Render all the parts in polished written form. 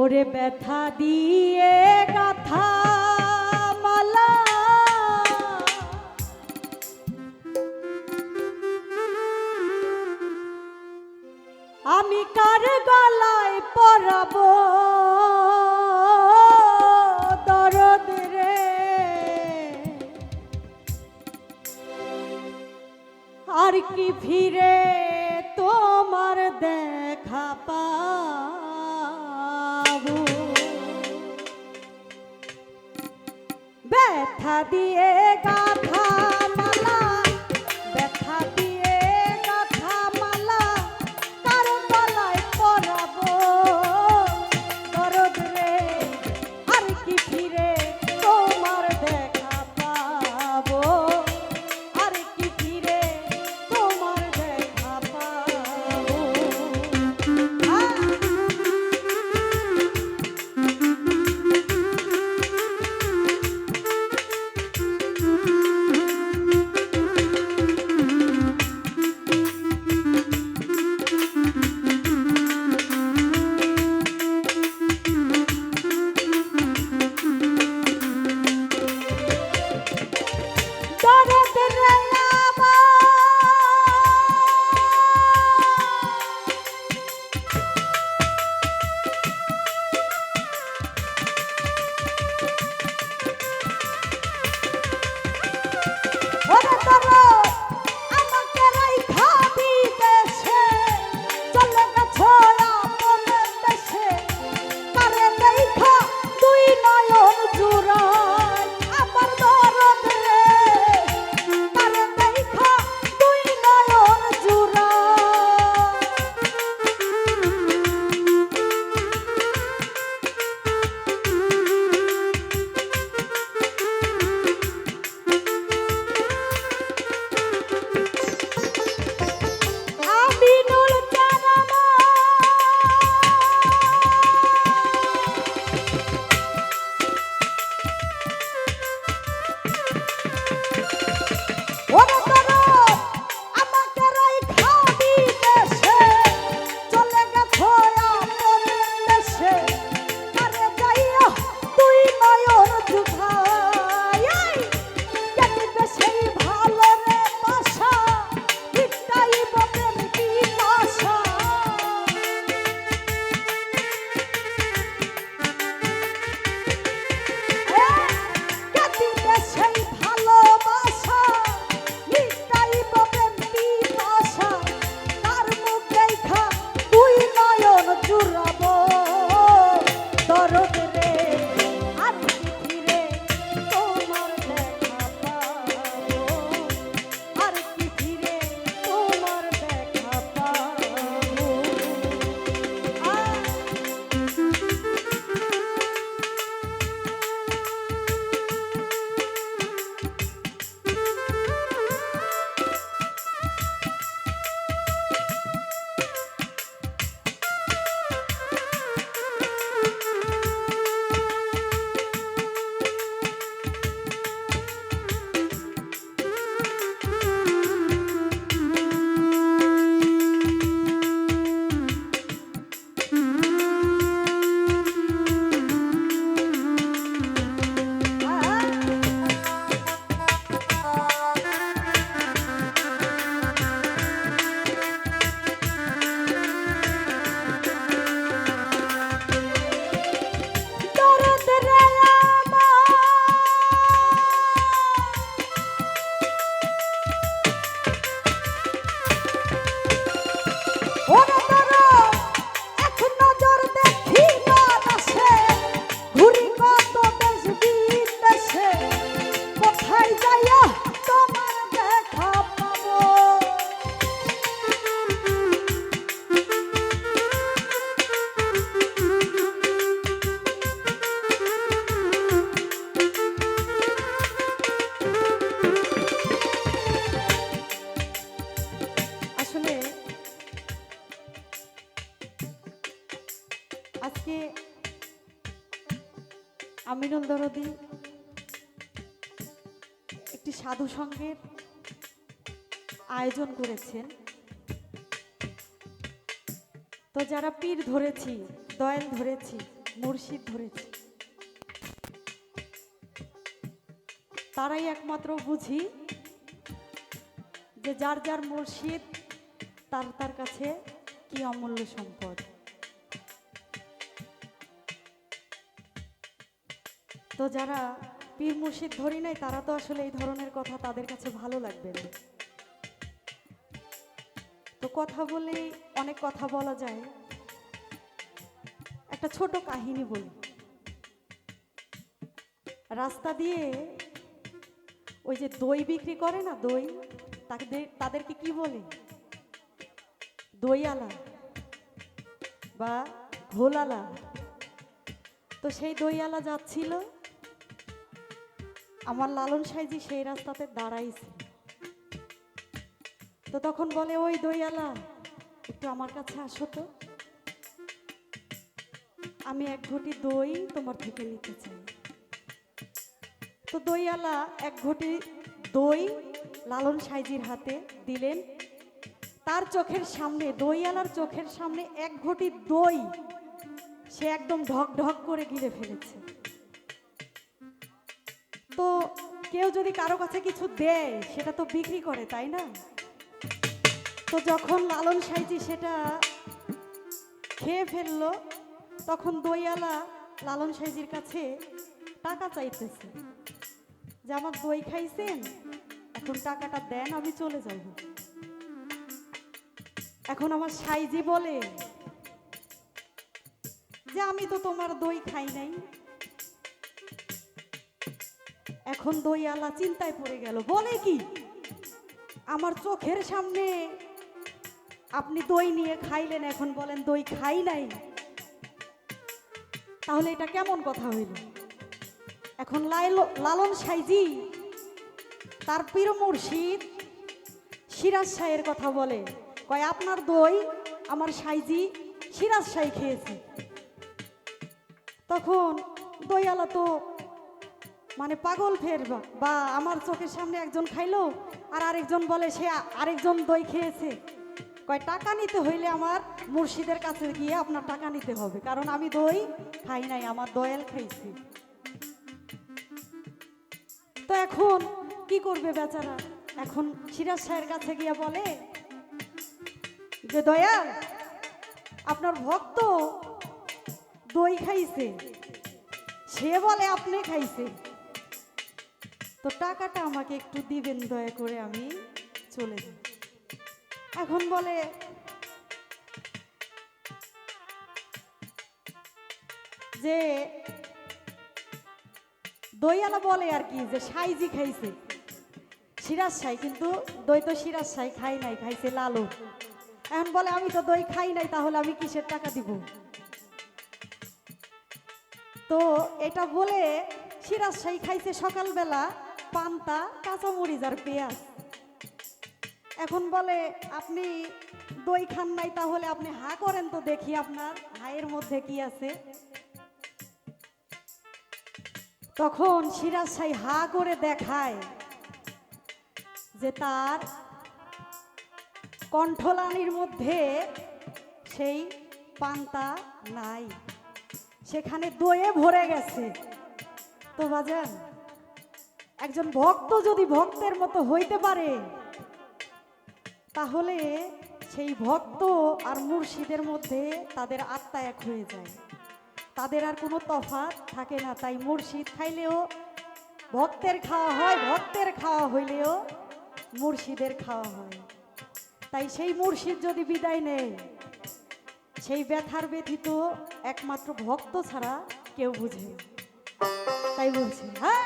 ওরে ব্যথা দিয়ে গাথা মালা আমি কার গলায় পরাবো দরদ রে আর কি ফিরে তোমার দেখা পাবো ব্যথা দিয়ে গাথা মালা ব্যথা দিয়ে গাথা মালা কার গলায় পরাবো দরদ রে আর কি ফিরে তোমার দেখা পাবো আর কি ফিরে তোমার দেখা পাবো আজকে আমিনুল দরদী একটি সাধু সঙ্গের আয়োজন করেছেন। তো যারা পীর ধরেছি, দয়াল ধরেছি, মুর্শিদ ধরেছে, তারাই একমাত্র বুঝি যে যার যার মুর্শিদ তার তার কাছে কি অমূল্য সম্পদ। তো যারা পীর মুর্শিদ ধরি নাই তারা তো আসলে এই ধরনের কথা তাদের কাছে ভালো লাগবে না। তো কথা বলেই অনেক কথা বলা যায়, একটা ছোট কাহিনী বলি। রাস্তা দিয়ে ওই যে দই বিক্রি করে না, দই, তাদেরকে কি বলে? দইয়ালা বা ঘোলালা। তো সেই দইয়ালা যাচ্ছিল, আমার লালন সাইজি সেই রাস্তাতে দাঁড়াইছে। তো তখন বলে, ওই দইয়ালা একটু আমার কাছে আসো তো, আমি এক ঘটি দই তোমার থেকে নিতে চাই। তো দইয়ালা এক ঘটি দই লালন সাইজির হাতে দিলেন। তার চোখের সামনে, দইয়ালার চোখের সামনে এক ঘটি দই সে একদম ঢক ঢক করে গিলে ফেলেছে। তো কেউ যদি কারো কাছে কিছু দেয় সেটা তো বিক্রি করে, তাই না? তো যখন লালন সাইজি সেটা খেয়ে ফেললো, তখন দইয়ালা লালন সাইজির কাছে টাকা চাইতেছে যে আমার দই খাইছেন, এখন টাকাটা দেন, আমি চলে যাব। এখন আমার সাইজি বলে যে আমি তো তোমার দই খাই নাই। এখন দইয়ালা চিন্তায় পড়ে গেল, বলে কি, আমার চোখের সামনে আপনি দই নিয়ে খাইলেন, এখন বলেন দই খাই নাই, তাহলে এটা কেমন কথা হইল? এখন লালন সাইজি তার পীর মুর্শিদ সিরাজ শাহের কথা বলে, কয় আপনার দই আমার সাইজি সিরাজ শাহ খেয়েছে। তখন দইয়ালা তো মানে পাগল ফের, বা আমার চোখের সামনে একজন খাইলো আর আরেকজন বলে সে আরেকজন দই খেয়েছে। কয় টাকা নিতে হইলে আমার মুর্শিদের কাছে গিয়ে আপনার টাকা নিতে হবে, কারণ আমি দই খাই নাই, আমার দয়াল খাইছি। তো এখন কি করবে বেচারা? এখন সিরাজ শাহের কাছে গিয়ে বলে যে দয়াল, আপনার ভক্ত দই খাইছে, সে বলে আপনি খাইছে, তো টাকাটা আমাকে একটু দিবেন দয়া করে, আমি চলে যাই। এখন বলে যে দইয়ালা বলে আর কি যে সাইজি খাইছে, সিরাজ শাহ, কিন্তু দই তো সিরাজ শাহ খাই নাই, খাইছে লালু। এখন বলে আমি তো দই খাই নাই, তাহলে আমি কিসের টাকা দিব? তো এটা বলে সিরাজ শাহ খাইছে সকালবেলা পান্তা, কাঁচামরিচ আর পেঁয়াজ। এখন বলে আপনি দই খান নাই, তাহলে আপনি হা করেন তো দেখি আপনার হায়ের মধ্যে কি আছে। তখন সিরাজ শাহ হা করে দেখায় যে তার কণ্ঠলানির মধ্যে সেই পান্তা নাই, সেখানে দইয়ে ভরে গেছে। তো বাজান, একজন ভক্ত যদি ভক্তের মতো হইতে পারে, তাহলে সেই ভক্ত আর মুর্শিদের মধ্যে তাদের আত্মা এক হয়ে যায়, তাদের আর কোনো তফাৎ থাকে না। তাই মুর্শিদ খাইলেও ভক্তের খাওয়া হয়, ভক্তের খাওয়া হইলেও মুর্শিদের খাওয়া হয়। তাই সেই মুর্শিদ যদি বিদায় নেয়, সেই ব্যথার ব্যথিত একমাত্র ভক্ত ছাড়া কেউ বুঝে না। তাই বলছি, হ্যাঁ।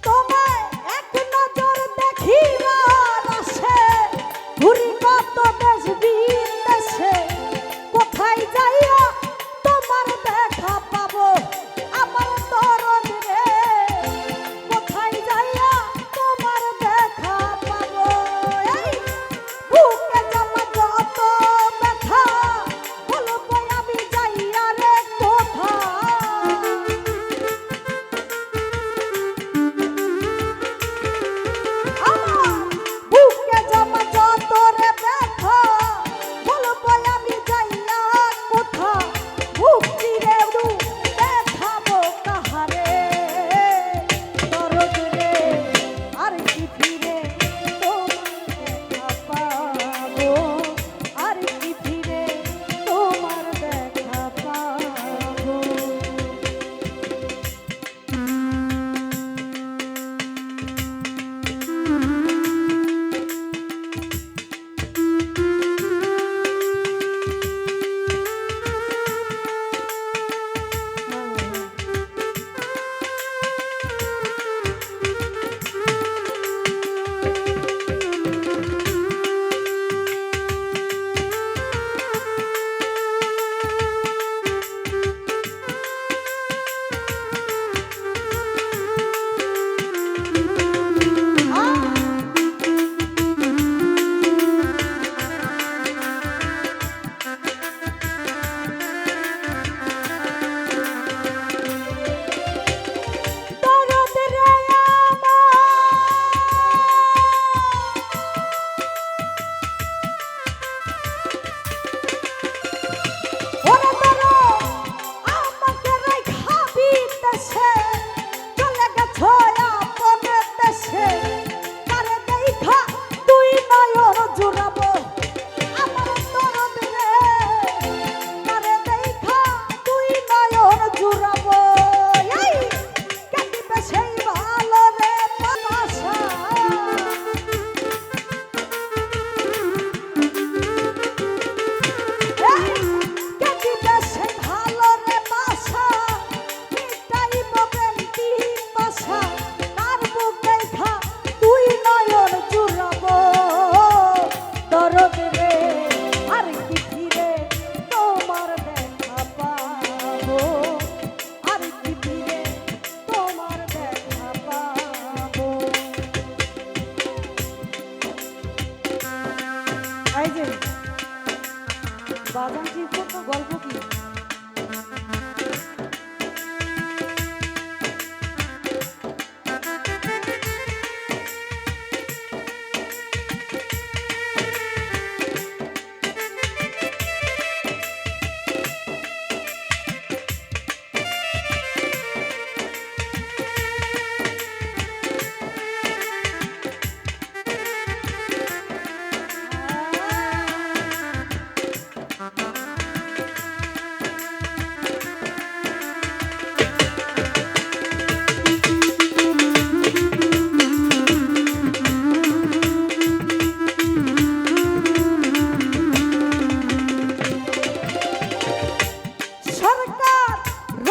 তোমায় এক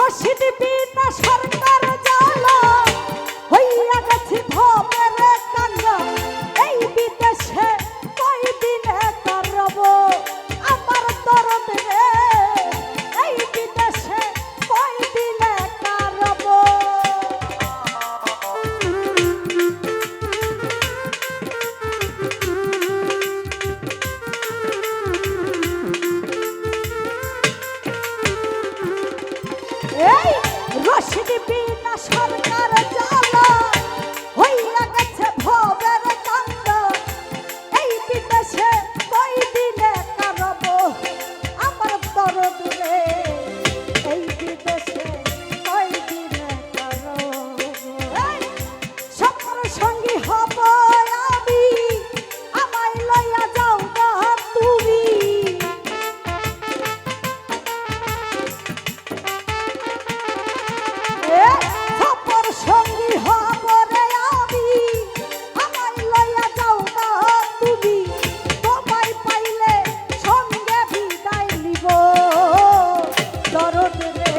রশিদ বিনা সরকার জ্বালা হইয়া গেছে ভবের কান্না এই বিদেশে কয়দিনে কারব আমার দরদ রে এই বিদেশে কয়দিনে কারব এই রশিদ বিনা সরকার জ্বালা হইয়া গেছে ভবের কান্না এই বিদেশে কয়দিনে কারব আমার দরদ রে এই বিদেশে কয়দিনে কারব এই সফর সঙ্গী হব আমি আমায় লইয়া যাও না তুমি সফর সঙ্গী হব রে আমি আমায় লইয়া যাও না তুমি তোমায় পাইলে সঙ্গে বিদায় নিব দরদ রে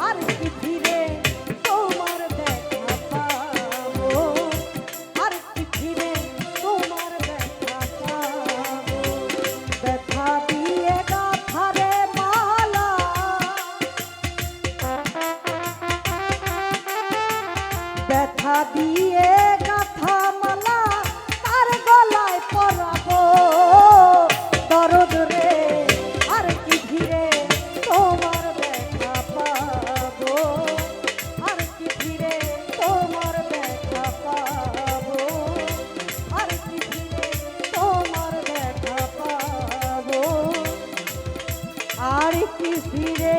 আর কি ফিরে তোমার দেখা পাবো আর কি ফিরে তোমার দেখা পাবো ব্যথা দিয়ে গাথারে মালা ব্যথা দিয়ে গাথা মালা তার গলায় পরাবো দরদ রে আর কি ফিরে তোমার দেখা পাবো আর কি ফিরে তোমার দেখা পাবো আর কি ফিরে তোমার দেখা পাবো আর কি ফিরে